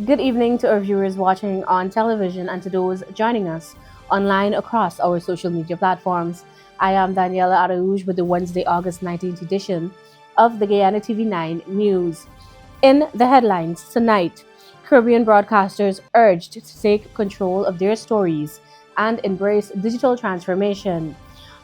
Good evening to our viewers watching on television and to those joining us online across our social media platforms. I am Daniela Arauj with the Wednesday, August 19th edition of the Guyana TV9 News. In the headlines tonight, Caribbean broadcasters urged to take control of their stories and embrace digital transformation.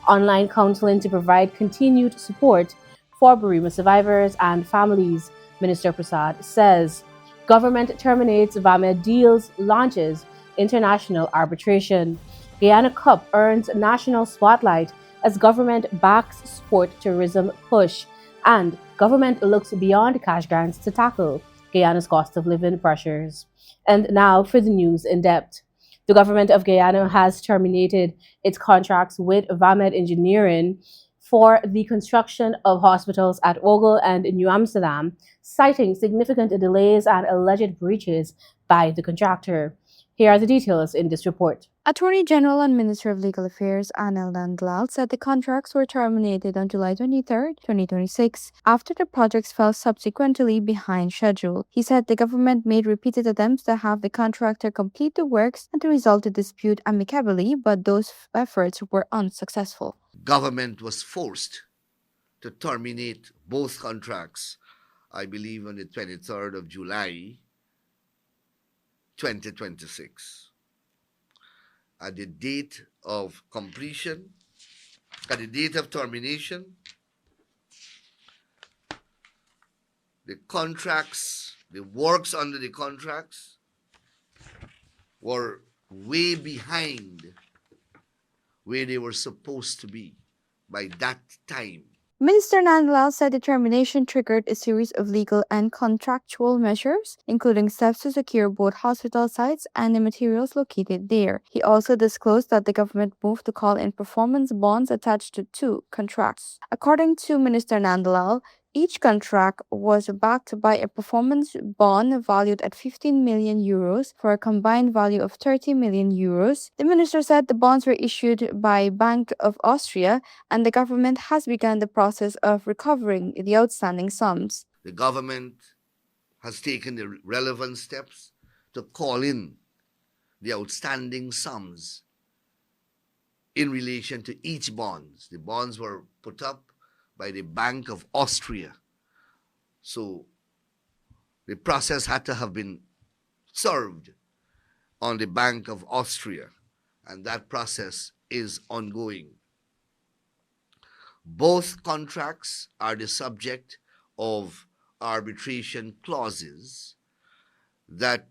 Online counseling to provide continued support for BURIMA survivors and families, Minister PERAUD says. Government terminates VAMED deals, launches international arbitration. Guyana Cup earns national spotlight as government backs sport tourism push. And government looks beyond cash grants to tackle Guyana's cost of living pressures. And now for the news in depth. The government of Guyana has terminated its contracts with VAMED Engineering for the construction of hospitals at Ogle and New Amsterdam, citing significant delays and alleged breaches by the contractor. Here are the details in this report. Attorney General and Minister of Legal Affairs Anel Nandlal said the contracts were terminated on July 23, 2026, after the projects fell subsequently behind schedule. He said the government made repeated attempts to have the contractor complete the works and to resolve the dispute amicably, but those efforts were unsuccessful. Government was forced to terminate both contracts, I believe on the 23rd of July, 2026. At the date of completion, at the date of termination, the contracts, the works under the contracts were way behind where they were supposed to be by that time. Minister Nandlal said the termination triggered a series of legal and contractual measures, including steps to secure both hospital sites and the materials located there. He also disclosed that the government moved to call in performance bonds attached to two contracts. According to Minister Nandlal, each contract was backed by a performance bond valued at 15 million euros for a combined value of 30 million euros. The minister said the bonds were issued by Bank of Austria and the government has begun the process of recovering the outstanding sums. The government has taken the relevant steps to call in the outstanding sums in relation to each bonds. The bonds were put up by the Bank of Austria. So the process had to have been served on the Bank of Austria, and that process is ongoing. Both contracts are the subject of arbitration clauses that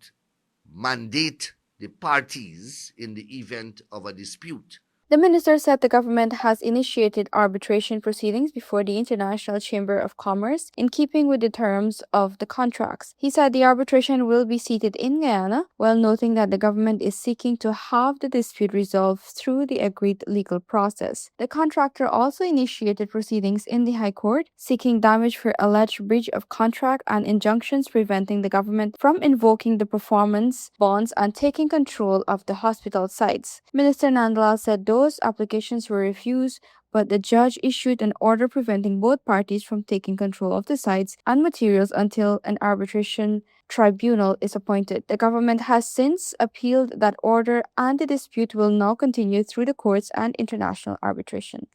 mandate the parties in the event of a dispute. The minister said the government has initiated arbitration proceedings before the International Chamber of Commerce in keeping with the terms of the contracts. He said the arbitration will be seated in Guyana, while noting that the government is seeking to have the dispute resolved through the agreed legal process. The contractor also initiated proceedings in the High Court, seeking damage for alleged breach of contract and injunctions preventing the government from invoking the performance bonds and taking control of the hospital sites. Minister Nandlal said those applications were refused, but the judge issued an order preventing both parties from taking control of the sites and materials until an arbitration tribunal is appointed. The government has since appealed that order and the dispute will now continue through the courts and international arbitration.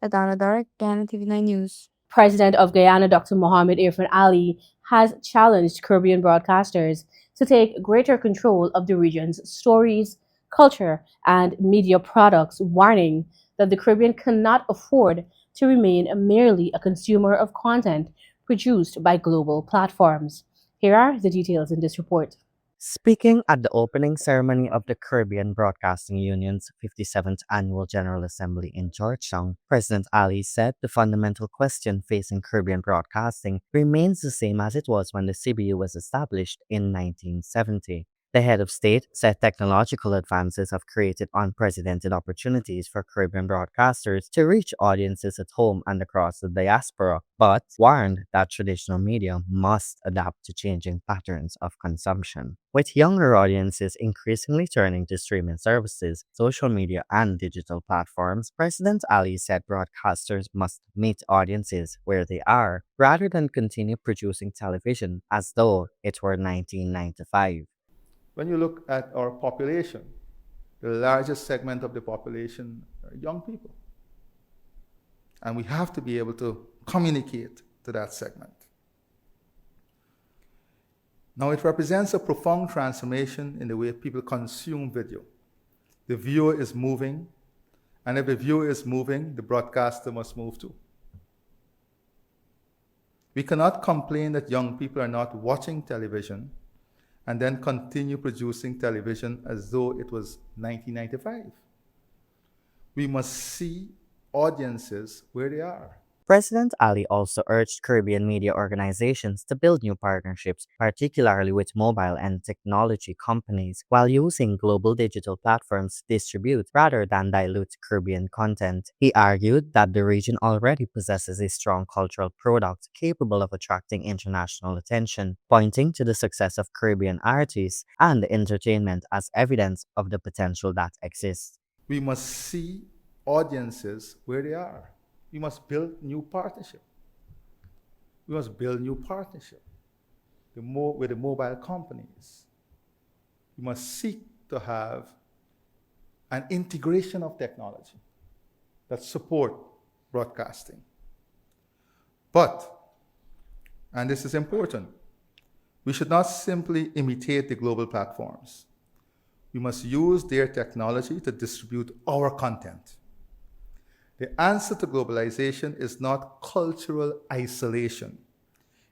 Adana Darek, Guyana TV9 News. President of Guyana, Dr. Mohamed Irfan Ali, has challenged Caribbean broadcasters to take greater control of the region's stories, culture, and media products, warning that the Caribbean cannot afford to remain merely a consumer of content produced by global platforms. Here are the details in this report. Speaking at the opening ceremony of the Caribbean Broadcasting Union's 57th Annual General Assembly in Georgetown, President Ali said the fundamental question facing Caribbean broadcasting remains the same as it was when the CBU was established in 1970. The head of state said technological advances have created unprecedented opportunities for Caribbean broadcasters to reach audiences at home and across the diaspora, but warned that traditional media must adapt to changing patterns of consumption. With younger audiences increasingly turning to streaming services, social media, and digital platforms, President Ali said broadcasters must meet audiences where they are rather than continue producing television as though it were 1995. When you look at our population, the largest segment of the population are young people. And we have to be able to communicate to that segment. Now, it represents a profound transformation in the way people consume video. The viewer is moving, and if the viewer is moving, the broadcaster must move too. We cannot complain that young people are not watching television and then continue producing television as though it was 1995. We must see audiences where they are. President Ali also urged Caribbean media organizations to build new partnerships, particularly with mobile and technology companies, while using global digital platforms to distribute rather than dilute Caribbean content. He argued that the region already possesses a strong cultural product capable of attracting international attention, pointing to the success of Caribbean artists and entertainment as evidence of the potential that exists. We must see audiences where they are. We must build new partnership. We must build new partnership with the mobile companies. We must seek to have an integration of technology that support broadcasting. But, and this is important, we should not simply imitate the global platforms. We must use their technology to distribute our content. The answer to globalization is not cultural isolation.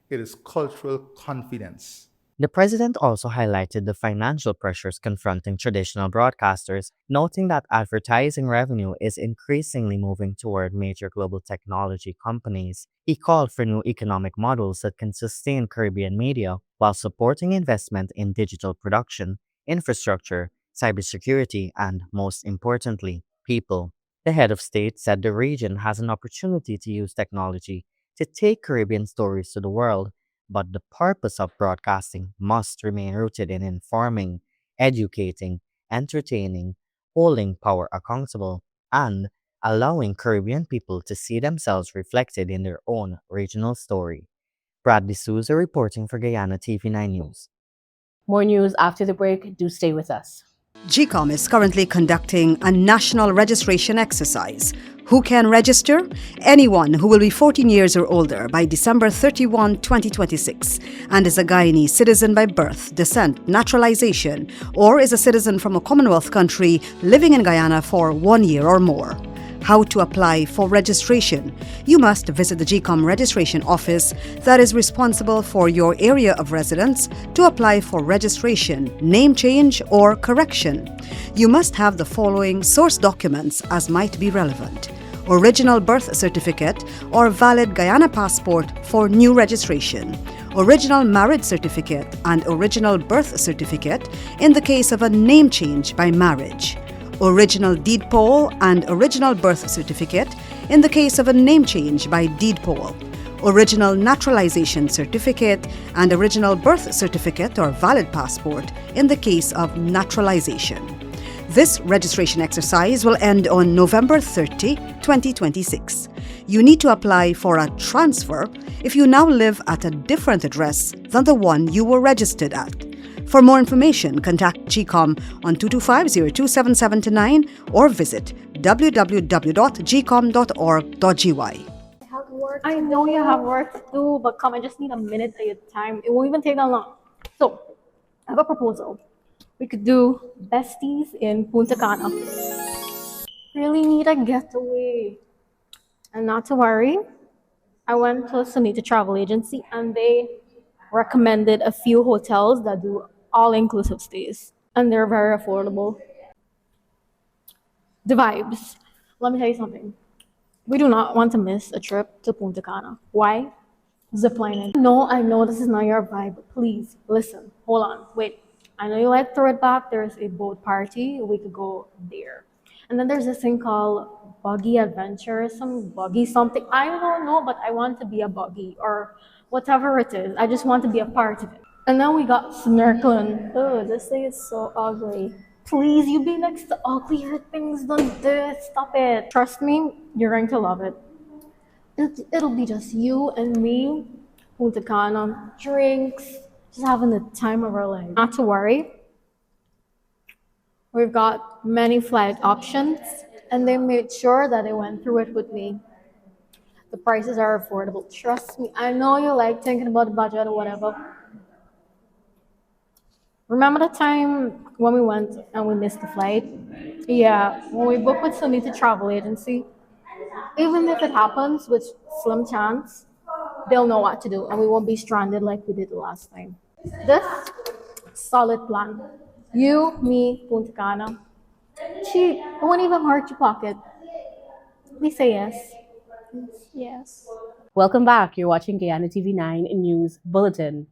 It is cultural confidence. The president also highlighted the financial pressures confronting traditional broadcasters, noting that advertising revenue is increasingly moving toward major global technology companies. He called for new economic models that can sustain Caribbean media while supporting investment in digital production, infrastructure, cybersecurity, and most importantly, people. The head of state said the region has an opportunity to use technology to take Caribbean stories to the world, but the purpose of broadcasting must remain rooted in informing, educating, entertaining, holding power accountable, and allowing Caribbean people to see themselves reflected in their own regional story. Bradley Souza reporting for Guyana TV9 News. More news after the break. Do stay with us. GECOM is currently conducting a national registration exercise. Who can register? Anyone who will be 14 years or older by December 31, 2026 and is a Guyanese citizen by birth, descent, naturalization, or is a citizen from a Commonwealth country living in Guyana for 1 year or more. How to apply for registration? You must visit the GECOM registration office that is responsible for your area of residence to apply for registration, name change, or correction. You must have the following source documents as might be relevant: original birth certificate or valid Guyana passport for new registration, original marriage certificate and original birth certificate in the case of a name change by marriage, original deed poll and original birth certificate in the case of a name change by deed poll, original naturalization certificate and original birth certificate or valid passport in the case of naturalization. This registration exercise will end on November 30, 2026. You need to apply for a transfer if you now live at a different address than the one you were registered at. For more information, contact GECOM on 225-02779 or visit www.gecom.org.gy. I know you have work to do, but come, I just need a minute of your time. It won't even take that long. So, I have a proposal. We could do besties in Punta Cana. Really need a getaway. And not to worry, I went to Sunita Travel Agency and they recommended a few hotels that do all-inclusive stays. And they're very affordable. The vibes. Let me tell you something. We do not want to miss a trip to Punta Cana. Why? Ziplining. No, I know this is not your vibe, but please, listen. Hold on. Wait. I know you like throw it back. There's a boat party. We could go there. And then there's this thing called buggy adventure, some buggy something. I don't know, but I want to be a buggy or whatever it is. I just want to be a part of it. And then we got snorkeling. Oh, this thing is so ugly. Please, you be next to uglier things than this. Stop it. Trust me, you're going to love it. It'll be just you and me, Punta Cana, drinks, just having the time of our life. Not to worry. We've got many flight options, and they made sure that they went through it with me. The prices are affordable. Trust me. I know you like thinking about the budget or whatever. Remember the time when we went and we missed the flight? Yeah, when we booked with Sunita Travel Agency. Even if it happens, with slim chance, they'll know what to do and we won't be stranded like we did the last time. This solid plan. You, me, Punta Cana. Cheap. It won't even hurt your pocket. Please say yes. Yes. Welcome back. You're watching Guyana TV9 News Bulletin.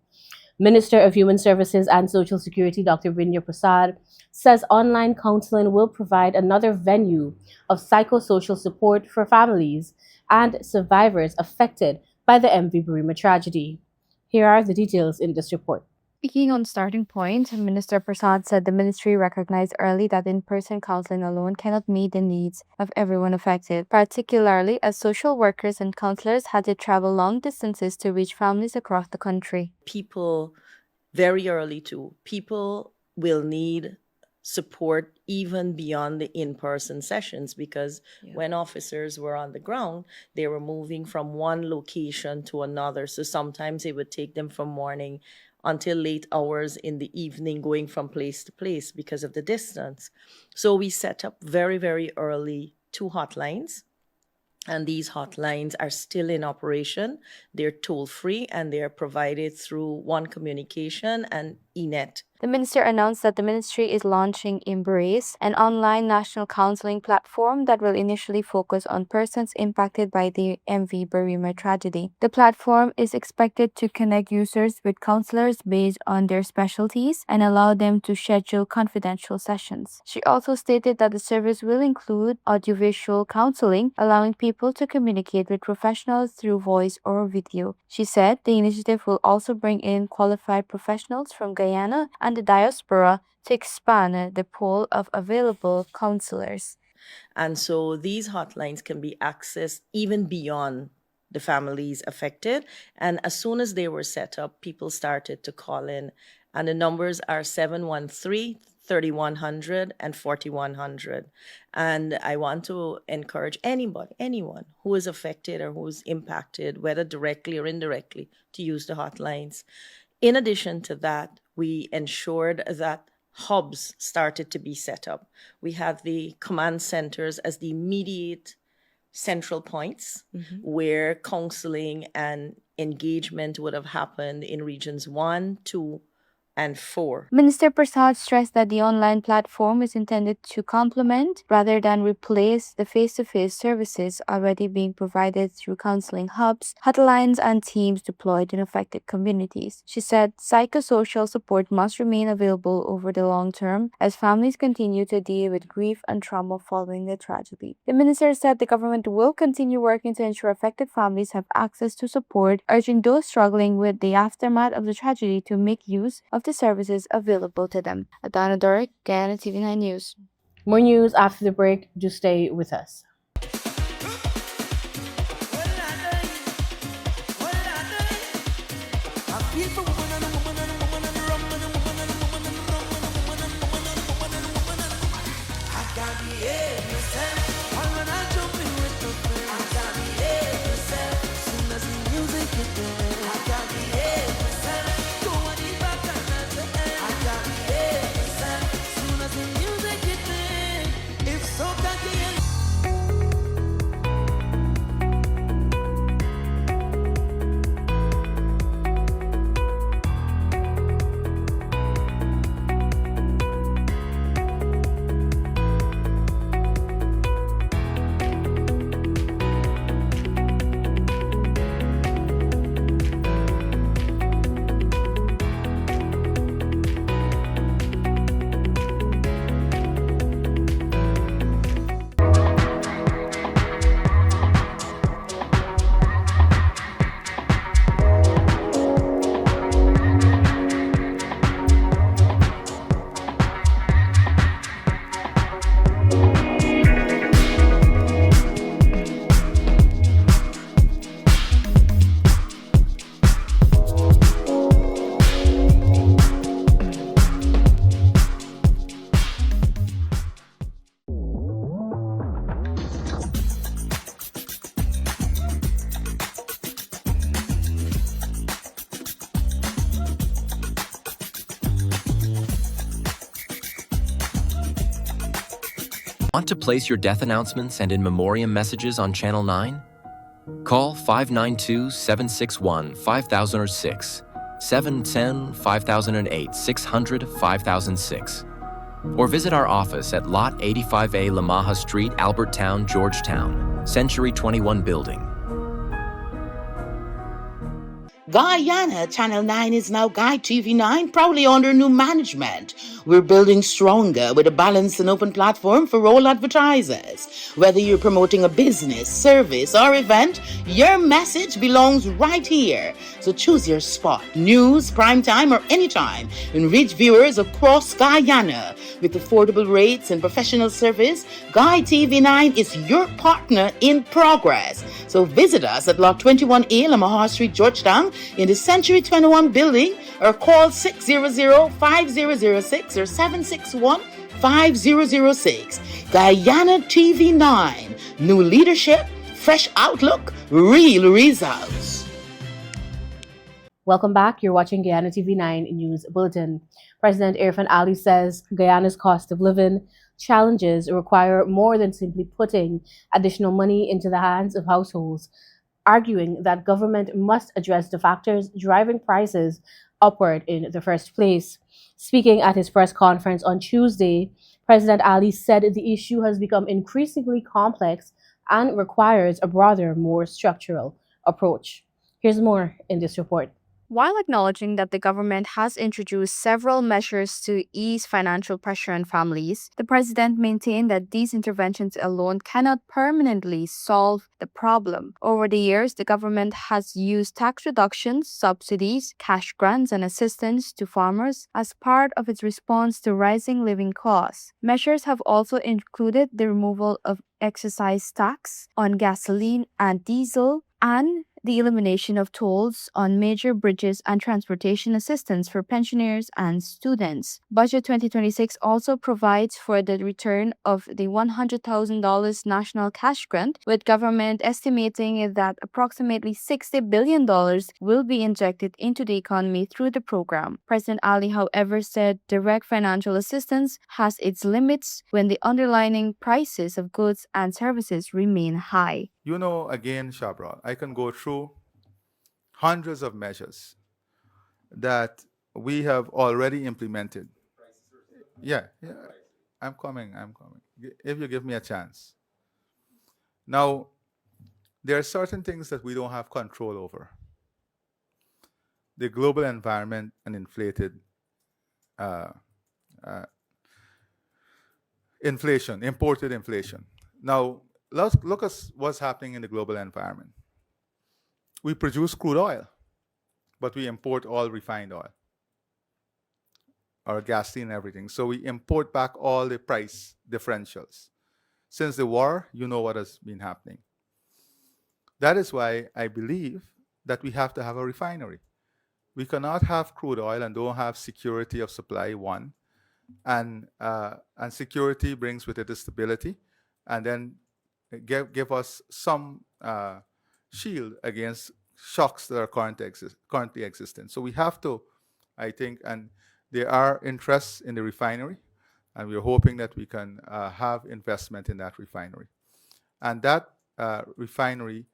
Minister of Human Services and Social Security, Dr. Vinya Prasad, says online counseling will provide another venue of psychosocial support for families and survivors affected by the MV Burima tragedy. Here are the details in this report. Speaking on starting point, Minister Prasad said the ministry recognized early that in-person counseling alone cannot meet the needs of everyone affected, particularly as social workers and counselors had to travel long distances to reach families across the country. People very early too. People will need support even beyond the in-person sessions because when officers were on the ground, they were moving from one location to another. So sometimes it would take them from morning until late hours in the evening going from place to place because of the distance. So we set up very, very early 2 hotlines. And these hotlines are still in operation. They're toll-free and they're provided through One Communication and ENET. The minister announced that the ministry is launching Embrace, an online national counseling platform that will initially focus on persons impacted by the MV Burima tragedy. The platform is expected to connect users with counselors based on their specialties and allow them to schedule confidential sessions. She also stated that the service will include audiovisual counseling, allowing people to communicate with professionals through voice or video. She said the initiative will also bring in qualified professionals from Guyana and the diaspora to expand the pool of available counselors. And so these hotlines can be accessed even beyond the families affected. And as soon as they were set up, people started to call in. And the numbers are 713 3100 and 4100. And I want to encourage anyone who is affected or who is impacted, whether directly or indirectly, to use the hotlines. In addition to that, we ensured that hubs started to be set up. We have the command centers as the immediate central points where counseling and engagement would have happened in regions 1, 2, and 4. Minister Prasad stressed that the online platform is intended to complement rather than replace the face-to-face services already being provided through counseling hubs, hotlines, and teams deployed in affected communities. She said psychosocial support must remain available over the long term as families continue to deal with grief and trauma following the tragedy. The minister said the government will continue working to ensure affected families have access to support, urging those struggling with the aftermath of the tragedy to make use of the services available to them. Adana Doric, Guyana TV9 News. More news after the break. Do stay with us. Want to place your death announcements and in memoriam messages on Channel 9? Call 592-761-5006, 710-5008, 600-5006. Or visit our office at Lot 85A Lamaha Street, Albertown, Georgetown, Century 21 Building. Guyana Channel 9 is now Guy TV9, proudly under new management. We're building stronger with a balanced and open platform for all advertisers. Whether you're promoting a business, service, or event, your message belongs right here. So choose your spot, news, prime time, or anytime, and reach viewers across Guyana. With affordable rates and professional service, Guy TV9 is your partner in progress. So visit us at Lot 21A, Lamaha Street, Georgetown, in the Century 21 building, or call 600-5006 or 761-5006. Guyana TV9. New leadership, fresh outlook, real results. Welcome back. You're watching Guyana TV9 News Bulletin. President Irfan Ali says Guyana's cost of living challenges require more than simply putting additional money into the hands of households, arguing that government must address the factors driving prices upward in the first place. Speaking at his press conference on Tuesday, President Ali said the issue has become increasingly complex and requires a broader, more structural approach. Here's more in this report. While acknowledging that the government has introduced several measures to ease financial pressure on families, the president maintained that these interventions alone cannot permanently solve the problem. Over the years, the government has used tax reductions, subsidies, cash grants, and assistance to farmers as part of its response to rising living costs. Measures have also included the removal of excise tax on gasoline and diesel and the elimination of tolls on major bridges and transportation assistance for pensioners and students. Budget 2026 also provides for the return of the $100,000 national cash grant, with government estimating that approximately $60 billion will be injected into the economy through the program. President Ali, however, said direct financial assistance has its limits when the underlying prices of goods and services remain high. You know, again, Shabra, I can go through hundreds of measures that we have already implemented. Yeah, I'm coming. If you give me a chance. Now, there are certain things that we don't have control over. The global environment and inflated inflation, imported inflation. Now, let's look at what's happening in the global environment. We produce crude oil, but we import all refined oil, or gasoline and everything. So we import back all the price differentials. Since the war, you know what has been happening. That is why I believe that we have to have a refinery. We cannot have crude oil and don't have security of supply, one. And security brings with it the stability, and then give us some shield against shocks that are currently existent. So we have to, I think, and there are interests in the refinery, and we're hoping that we can have investment in that refinery. And that refinery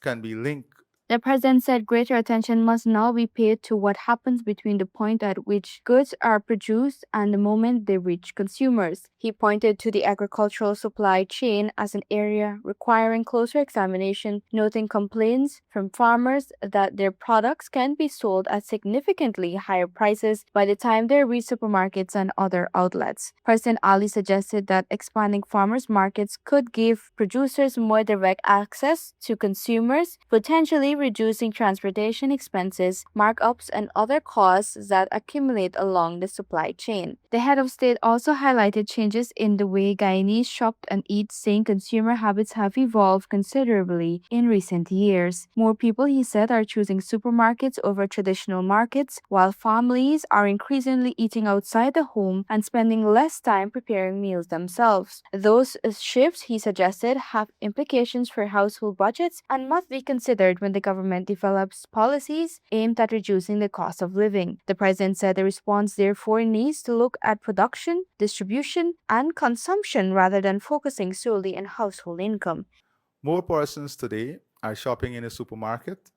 can be linked. The president said greater attention must now be paid to what happens between the point at which goods are produced and the moment they reach consumers. He pointed to the agricultural supply chain as an area requiring closer examination, noting complaints from farmers that their products can be sold at significantly higher prices by the time they reach supermarkets and other outlets. President Ali suggested that expanding farmers' markets could give producers more direct access to consumers, potentially reducing transportation expenses, markups, and other costs that accumulate along the supply chain. The head of state also highlighted changes in the way Guyanese shop and eat, saying consumer habits have evolved considerably in recent years. More people, he said, are choosing supermarkets over traditional markets, while families are increasingly eating outside the home and spending less time preparing meals themselves. Those shifts, he suggested, have implications for household budgets and must be considered when the government develops policies aimed at reducing the cost of living. The president said the response therefore needs to look at production, distribution, and consumption rather than focusing solely on household income. More persons today are shopping in a supermarket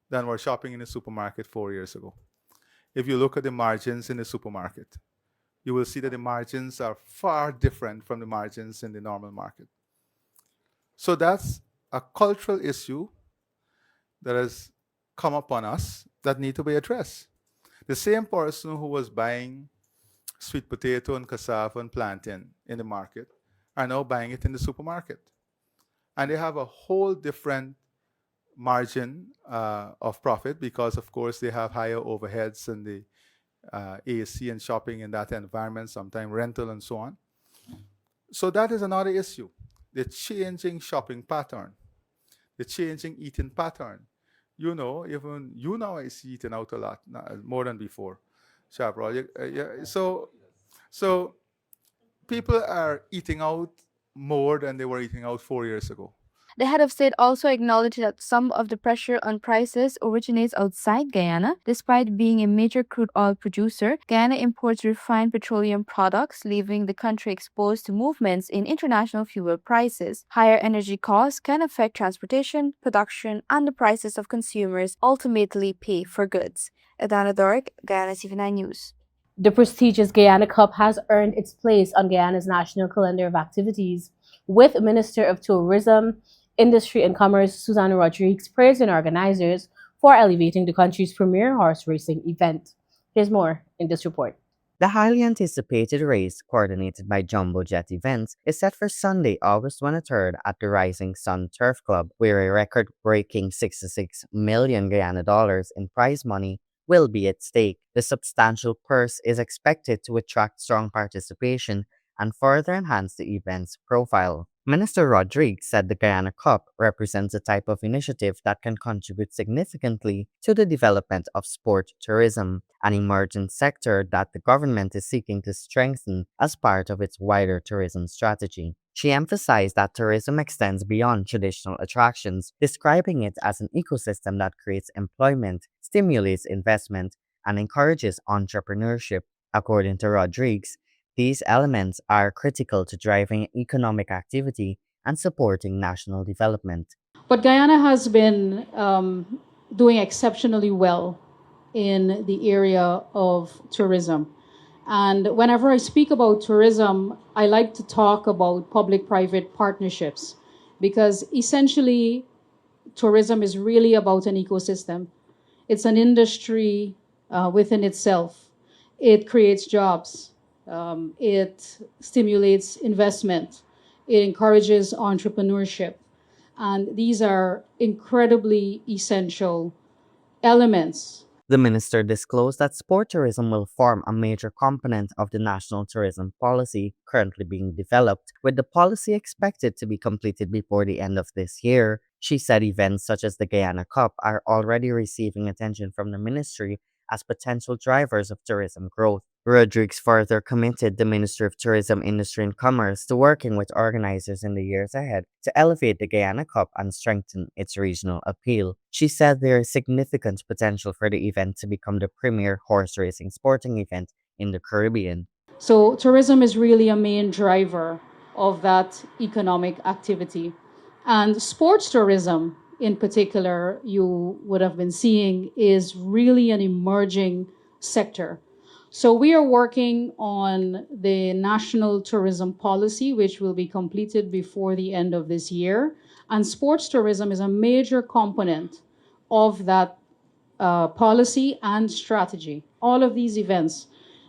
than were shopping in a supermarket 4 years ago. If you look at the margins in the supermarket, you will see that the margins are far different from the margins in the normal market. So that's a cultural issue that has come upon us that need to be addressed. The same person who was buying sweet potato and cassava and plantain in the market are now buying it in the supermarket. And they have a whole different margin of profit because, of course, they have higher overheads and the AC and shopping in that environment, sometimes rental and so on. So that is another issue. The changing shopping pattern, the changing eating pattern. You know, even you now is eating out a lot, more than before. Chaparral. So people are eating out more than they were eating out 4 years ago. The head of state also acknowledged that some of the pressure on prices originates outside Guyana. Despite being a major crude oil producer, Guyana imports refined petroleum products, leaving the country exposed to movements in international fuel prices. Higher energy costs can affect transportation, production, and the prices of consumers ultimately pay for goods. Adana Doric, Guyana TV9 News. The prestigious Guyana Cup has earned its place on Guyana's national calendar of activities, with Minister of Tourism, Industry and Commerce Susanna Rodriguez praising organizers for elevating the country's premier horse racing event. Here's more in this report. The highly anticipated race, coordinated by Jumbo Jet Events, is set for Sunday, August 23rd at the Rising Sun Turf Club, where a record-breaking 66 million Guyana dollars in prize money will be at stake. The substantial purse is expected to attract strong participation and further enhance the event's profile. Minister Rodriguez said the Guyana Cup represents a type of initiative that can contribute significantly to the development of sport tourism, an emerging sector that the government is seeking to strengthen as part of its wider tourism strategy. She emphasized that tourism extends beyond traditional attractions, describing it as an ecosystem that creates employment, stimulates investment, and encourages entrepreneurship. According to Rodriguez, these elements are critical to driving economic activity and supporting national development. But Guyana has been doing exceptionally well in the area of tourism. And whenever I speak about tourism, I like to talk about public-private partnerships because essentially tourism is really about an ecosystem. It's an industry within itself. It creates jobs. It stimulates investment. It encourages entrepreneurship. And these are incredibly essential elements. The minister disclosed that sport tourism will form a major component of the national tourism policy currently being developed, with the policy expected to be completed before the end of this year. She said events such as the Guyana Cup are already receiving attention from the ministry as potential drivers of tourism growth. Rodriguez further committed the Ministry of Tourism, Industry and Commerce to working with organizers in the years ahead to elevate the Guyana Cup and strengthen its regional appeal. She said there is significant potential for the event to become the premier horse racing sporting event in the Caribbean. So tourism is really a main driver of that economic activity. And sports tourism in particular, you would have been seeing, is really an emerging sector. So we are working on the national tourism policy, which will be completed before the end of this year. And sports tourism is a major component of that policy and strategy. All of these events,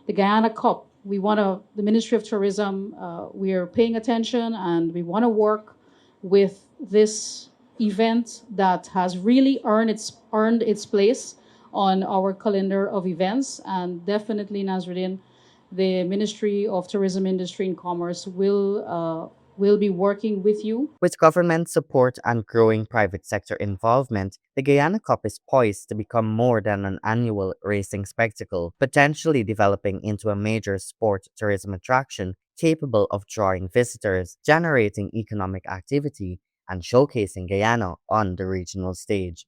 the Guyana Cup, the Ministry of Tourism, we are paying attention and we want to work with this event that has really earned its place on our calendar of events. And definitely, Nazruddin, the Ministry of Tourism, Industry and Commerce will be working with you. With government support and growing private sector involvement, the Guyana Cup is poised to become more than an annual racing spectacle, potentially developing into a major sport tourism attraction capable of drawing visitors, generating economic activity, and showcasing Guyana on the regional stage.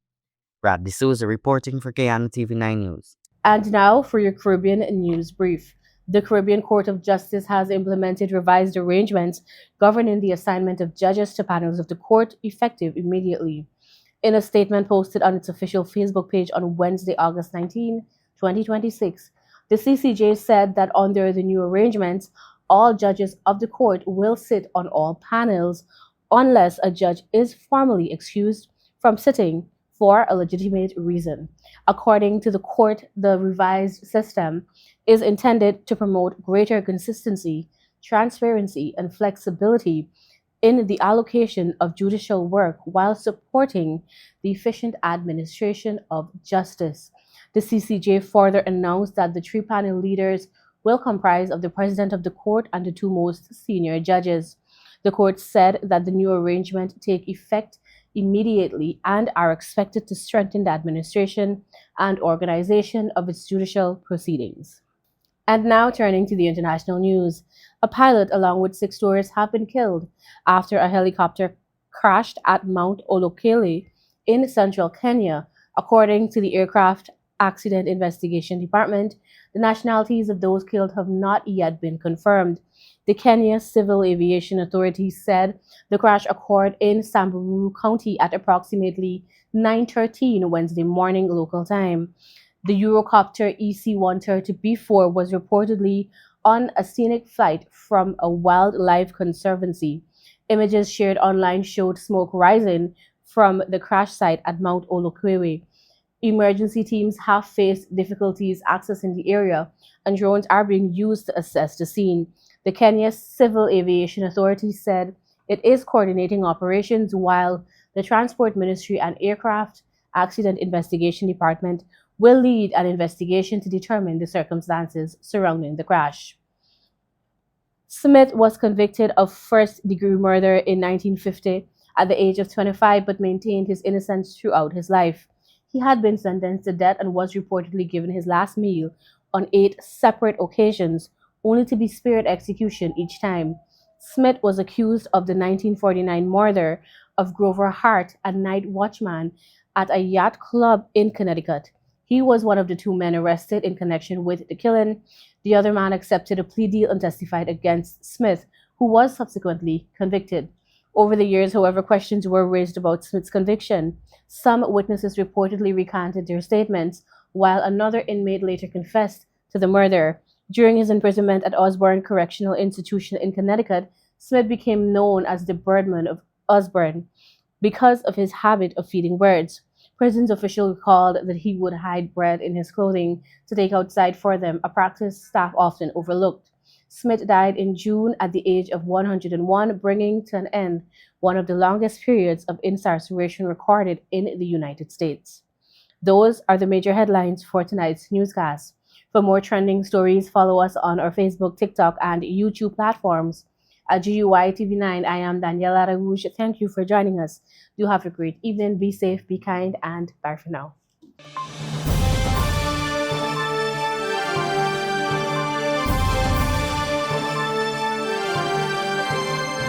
Brad D'Souza reporting for Guyana TV9 News. And now for your Caribbean news brief. The Caribbean Court of Justice has implemented revised arrangements governing the assignment of judges to panels of the court effective immediately. In a statement posted on its official Facebook page on Wednesday, August 19, 2026, the CCJ said that under the new arrangements, all judges of the court will sit on all panels unless a judge is formally excused from sitting for a legitimate reason. According to the court, the revised system is intended to promote greater consistency, transparency, and flexibility in the allocation of judicial work while supporting the efficient administration of justice. The CCJ further announced that the three panel leaders will comprise of the president of the court and the two most senior judges. The court said that the new arrangement take effect immediately and are expected to strengthen the administration and organization of its judicial proceedings. And now turning to the international news. A pilot along with 6 tourists have been killed after a helicopter crashed at Mount Olokele in central Kenya. According to the Aircraft Accident Investigation Department, the nationalities of those killed have not yet been confirmed. The Kenya Civil Aviation Authority said the crash occurred in Samburu County at approximately 9:13 Wednesday morning local time. The Eurocopter EC-130B4 was reportedly on a scenic flight from a wildlife conservancy. Images shared online showed smoke rising from the crash site at Mount Olokwe. Emergency teams have faced difficulties accessing the area, and drones are being used to assess the scene. The Kenya Civil Aviation Authority said it is coordinating operations while the Transport Ministry and Aircraft Accident Investigation Department will lead an investigation to determine the circumstances surrounding the crash. Smith was convicted of first-degree murder in 1950 at the age of 25 but maintained his innocence throughout his life. He had been sentenced to death and was reportedly given his last meal on 8 separate occasions, only to be spared execution each time. Smith was accused of the 1949 murder of Grover Hart, a night watchman at a yacht club in Connecticut. He was one of the 2 men arrested in connection with the killing. The other man accepted a plea deal and testified against Smith, who was subsequently convicted. Over the years, however, questions were raised about Smith's conviction. Some witnesses reportedly recanted their statements, while another inmate later confessed to the murder. During his imprisonment at Osborne Correctional Institution in Connecticut, Smith became known as the Birdman of Osborne because of his habit of feeding birds. Prison's officials recalled that he would hide bread in his clothing to take outside for them, a practice staff often overlooked. Smith died in June at the age of 101, bringing to an end one of the longest periods of incarceration recorded in the United States. Those are the major headlines for tonight's newscast. For more trending stories, follow us on our Facebook, TikTok, and YouTube platforms. At GUI TV9, I am Daniela Rouge. Thank you for joining us. Do have a great evening. Be safe, be kind, and bye for now.